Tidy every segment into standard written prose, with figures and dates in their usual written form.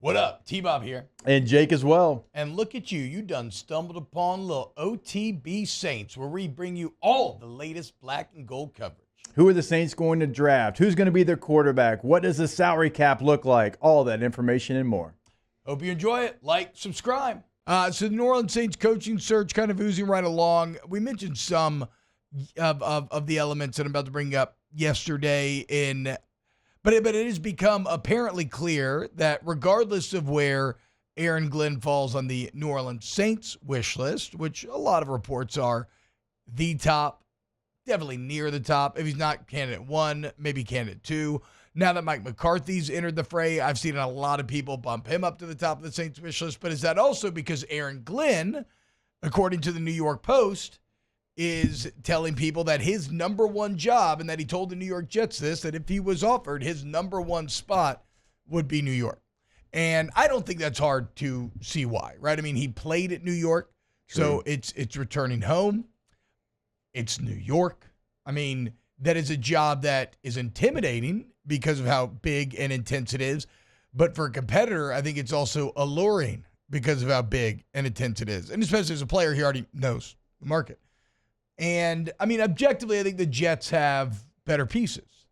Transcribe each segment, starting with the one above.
What up? T-Bob here. And Jake as well. And look at you. You done stumbled upon little OTB Saints, where we bring you all the latest black and gold coverage. Who are the Saints going to draft? Who's going to be their quarterback? What does the salary cap look like? All that information and more. Hope you enjoy it. Like, subscribe. So the New Orleans Saints coaching search kind of oozing right along. We mentioned some of the elements that I'm about to bring up yesterday But it has become apparently clear that regardless of where Aaron Glenn falls on the New Orleans Saints wish list, which a lot of reports are the top, definitely near the top. If he's not candidate 1, maybe candidate 2. Now that Mike McCarthy's entered the fray, I've seen a lot of people bump him up to the top of the Saints wish list. But is that also because Aaron Glenn, according to the New York Post, is telling people that his number one job, and that he told the New York Jets this, that if he was offered, his number one spot would be New York. And I don't think that's hard to see why, right? I mean, he played at New York, so it's returning home. It's New York. I mean, that is a job that is intimidating because of how big and intense it is. But for a competitor, I think it's also alluring because of how big and intense it is. And especially as a player, he already knows the market. And, I mean, objectively, I think the Jets have better pieces.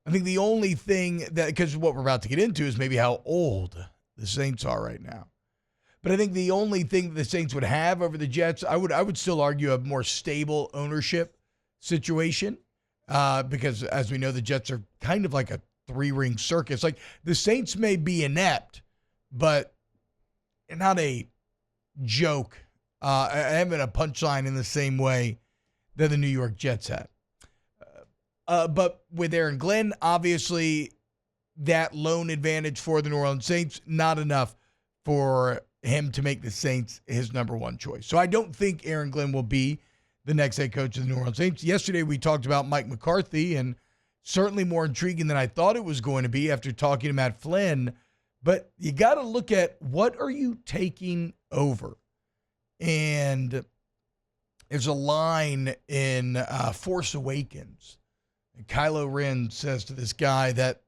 I think the only thing because what we're about to get into is maybe how old the Saints are right now. But I think the only thing that the Saints would have over the Jets, I would still argue a more stable ownership situation because, as we know, the Jets are kind of like a 3-ring circus. Like, the Saints may be inept, but not a joke. I haven't a punchline in the same way that the New York Jets had. But with Aaron Glenn, obviously, that lone advantage for the New Orleans Saints, not enough for him to make the Saints his number one choice. So I don't think Aaron Glenn will be the next head coach of the New Orleans Saints. Yesterday, we talked about Mike McCarthy, and certainly more intriguing than I thought it was going to be after talking to Matt Flynn. But you got to look at what are you taking over? And there's a line in Force Awakens. And Kylo Ren says to this guy that,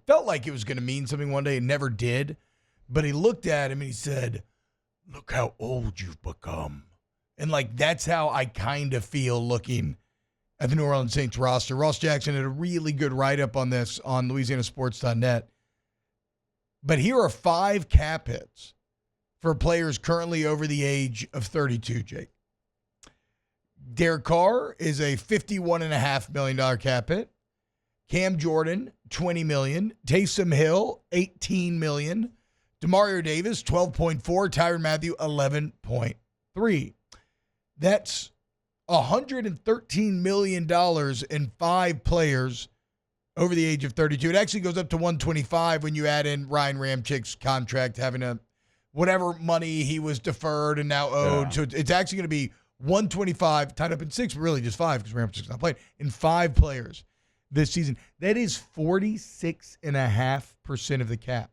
felt like it was going to mean something one day and never did. But he looked at him and he said, "Look how old you've become." And, that's how I kind of feel looking at the New Orleans Saints roster. Ross Jackson had a really good write-up on this on LouisianaSports.net. But here are 5 cap hits for players currently over the age of 32, Jake. Derek Carr is a $51.5 million cap hit. Cam Jordan, $20 million. Taysom Hill, $18 million. Demario Davis, $12.4. Tyrann Mathieu, $11.3. That's $113 million in 5 players over the age of 32. It actually goes up to 125 when you add in Ryan Ramchick's contract, having whatever money he was deferred and now owed. Yeah. So it's actually going to be 125 tied up in 6, but really just 5 because Ramchick's not playing, in 5 players this season. That is 46.5% of the cap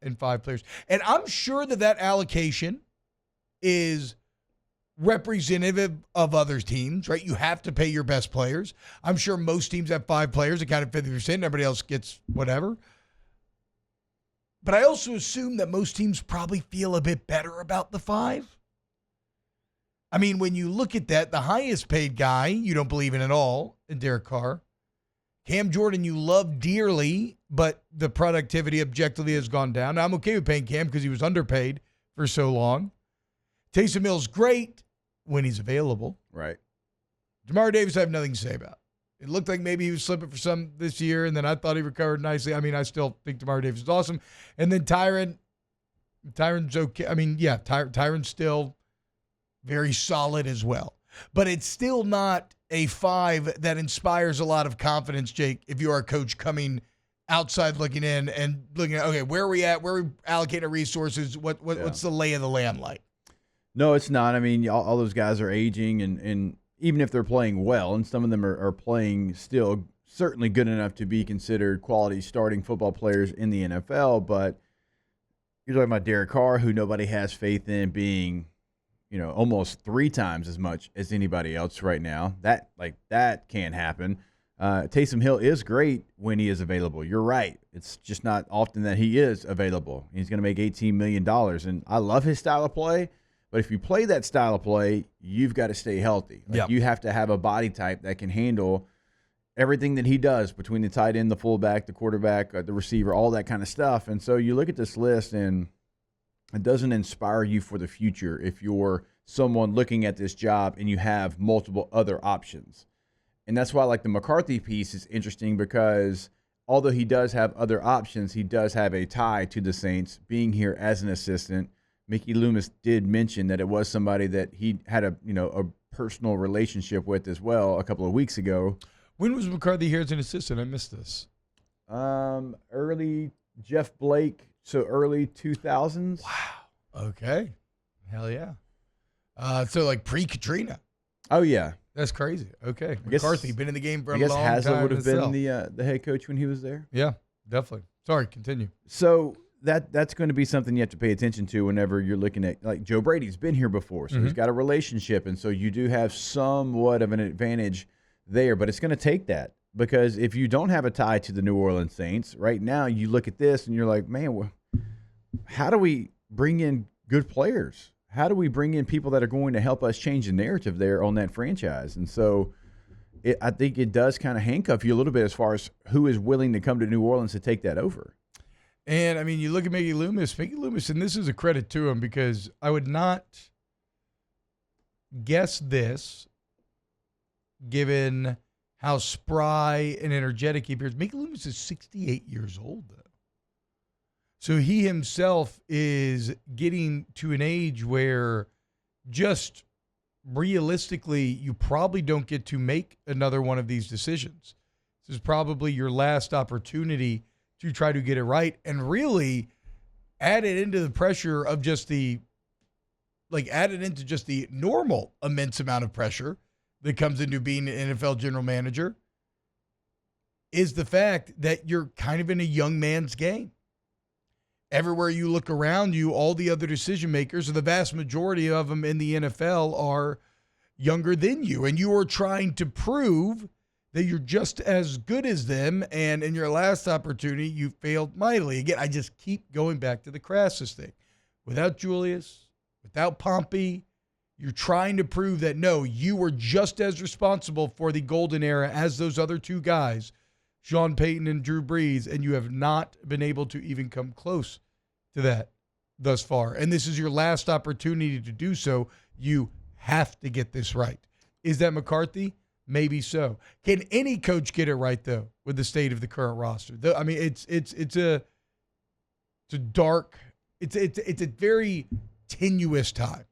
in 5 players. And I'm sure that allocation is representative of other teams, right? You have to pay your best players. I'm sure most teams have 5 players, accounting for 50%, and everybody else gets whatever. But I also assume that most teams probably feel a bit better about the 5. I mean, when you look at that, the highest paid guy you don't believe in at all, in Derek Carr. Cam Jordan you love dearly, but the productivity objectively has gone down. Now, I'm okay with paying Cam because he was underpaid for so long. Taysom Hill's great when he's available. Right. Demario Davis, I have nothing to say about. It looked like maybe he was slipping for some this year, and then I thought he recovered nicely. I mean, I still think Demario Davis is awesome. And then Tyrann's okay. I mean, yeah, Tyrann's still very solid as well. But it's still not a 5 that inspires a lot of confidence, Jake, if you are a coach coming outside looking in and looking at, okay, where are we at? Where are we allocating our resources? What's the lay of the land like? No, it's not. I mean, all those guys are aging, and even if they're playing well, and some of them are playing still certainly good enough to be considered quality starting football players in the NFL, but you're talking about Derek Carr, who nobody has faith in being, almost 3 times as much as anybody else right now. That can't happen. Taysom Hill is great when he is available. You're right. It's just not often that he is available. He's going to make $18 million. And I love his style of play. But if you play that style of play, you've got to stay healthy. You have to have a body type that can handle everything that he does between the tight end, the fullback, the quarterback, the receiver, all that kind of stuff. And so you look at this list, and it doesn't inspire you for the future if you're someone looking at this job and you have multiple other options. And that's why, like, the McCarthy piece is interesting because although he does have other options, he does have a tie to the Saints being here as an assistant. Mickey Loomis did mention that it was somebody that he had a personal relationship with as well a couple of weeks ago. When was McCarthy here as an assistant? I missed this. Early Jeff Blake, so early 2000s. Wow. Okay. Hell yeah. So like pre-Katrina. Oh yeah. That's crazy. Okay. McCarthy been in the game for a long time. I guess Hasler would have been the head coach when he was there. Yeah, definitely. Sorry, continue. So that's going to be something you have to pay attention to whenever you're looking at, like, Joe Brady's been here before, so he's got a relationship, and so you do have somewhat of an advantage there, but it's going to take that, because if you don't have a tie to the New Orleans Saints right now, you look at this and you're like, man, how do we bring in good players? How do we bring in people that are going to help us change the narrative there on that franchise? And so I think it does kind of handcuff you a little bit as far as who is willing to come to New Orleans to take that over. And, I mean, you look at Mickey Loomis, and this is a credit to him because I would not guess this given how spry and energetic he appears. Mickey Loomis is 68 years old, though. So he himself is getting to an age where just realistically, you probably don't get to make another one of these decisions. This is probably your last opportunity to try to get it right and really add it into the pressure of just add it into just the normal immense amount of pressure that comes into being an NFL general manager is the fact that you're kind of in a young man's game. Everywhere you look around you, all the other decision makers, or the vast majority of them in the NFL, are younger than you. And you are trying to prove that you're just as good as them. And in your last opportunity, you failed mightily. Again, I just keep going back to the Crassus thing. Without Julius, without Pompey, you're trying to prove that, no, you were just as responsible for the golden era as those other two guys, Sean Payton and Drew Brees, and you have not been able to even come close to that thus far. And this is your last opportunity to do so. You have to get this right. Is that McCarthy? Maybe so. Can any coach get it right, though, with the state of the current roster? I mean, it's a very tenuous time.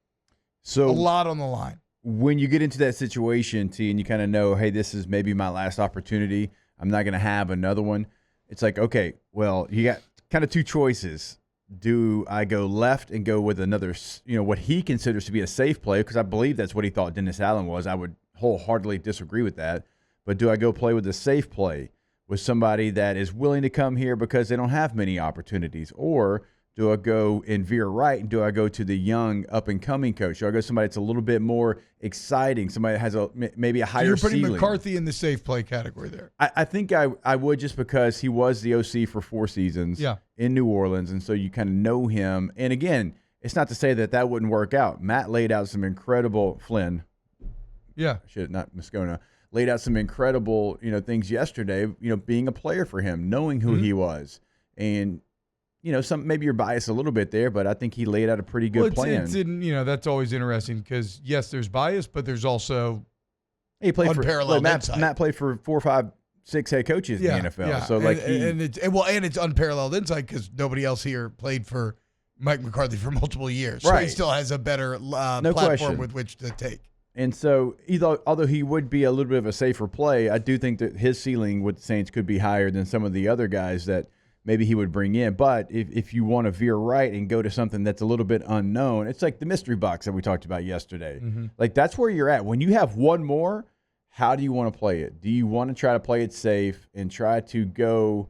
So a lot on the line. When you get into that situation, T, and you kind of know, hey, this is maybe my last opportunity, I'm not going to have another one. It's like, okay, well, you got kind of two choices. Do I go left and go with another, what he considers to be a safe play? Because I believe that's what he thought Dennis Allen was. I would wholeheartedly disagree with that. But do I go play with a safe play with somebody that is willing to come here because they don't have many opportunities? Or do I go and veer right, and do I go to the young up-and-coming coach? Do I go to somebody that's a little bit more exciting, somebody that has maybe a higher ceiling? So you're putting McCarthy in the safe play category there. I think I would, just because he was the OC for 4 seasons in New Orleans, and so you kind of know him. And, again, it's not to say that wouldn't work out. Matt laid out some incredible – Flynn. Yeah. Not Moscona. Laid out some incredible, things yesterday, being a player for him, knowing who he was. And – maybe you're biased a little bit there, but I think he laid out a pretty good plan. That's always interesting because, yes, there's bias, but there's also he played unparalleled insight. Matt played for 4, 5, 6 head coaches in the NFL. Yeah. So, it's unparalleled insight because nobody else here played for Mike McCarthy for multiple years. Right. So he still has a better platform with which to take. And so, although he would be a little bit of a safer play, I do think that his ceiling with the Saints could be higher than some of the other guys that maybe he would bring in. But if you want to veer right and go to something that's a little bit unknown, it's like the mystery box that we talked about yesterday. Mm-hmm. Like, that's where you're at. When you have one more, how do you want to play it? Do you want to try to play it safe and try to go,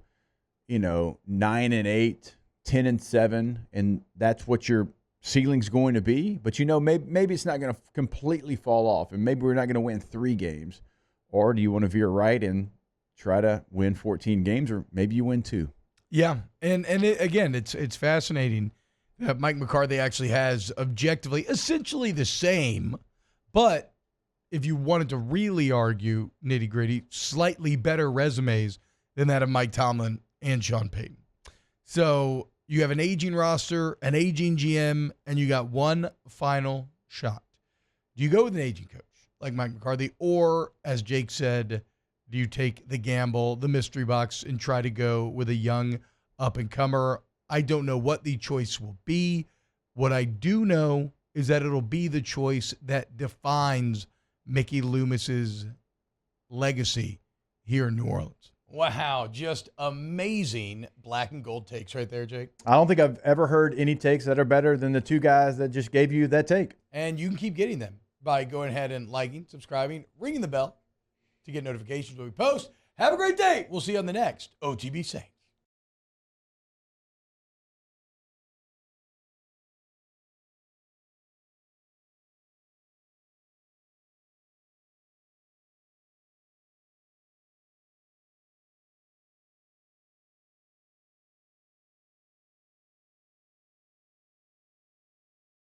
9-8, 10-7, and that's what your ceiling's going to be? But maybe it's not going to completely fall off, and maybe we're not going to win 3 games. Or do you want to veer right and try to win 14 games, or maybe you win 2. Yeah, and again, it's fascinating that Mike McCarthy actually has objectively essentially the same, but if you wanted to really argue nitty-gritty, slightly better resumes than that of Mike Tomlin and Sean Payton. So you have an aging roster, an aging GM, and you got one final shot. Do you go with an aging coach like Mike McCarthy, or, as Jake said, do you take the gamble, the mystery box, and try to go with a young up-and-comer? I don't know what the choice will be. What I do know is that it'll be the choice that defines Mickey Loomis's legacy here in New Orleans. Wow, just amazing black and gold takes right there, Jake. I don't think I've ever heard any takes that are better than the 2 guys that just gave you that take. And you can keep getting them by going ahead and liking, subscribing, ringing the bell to get notifications when we post. Have a great day. We'll see you on the next OTB Saints.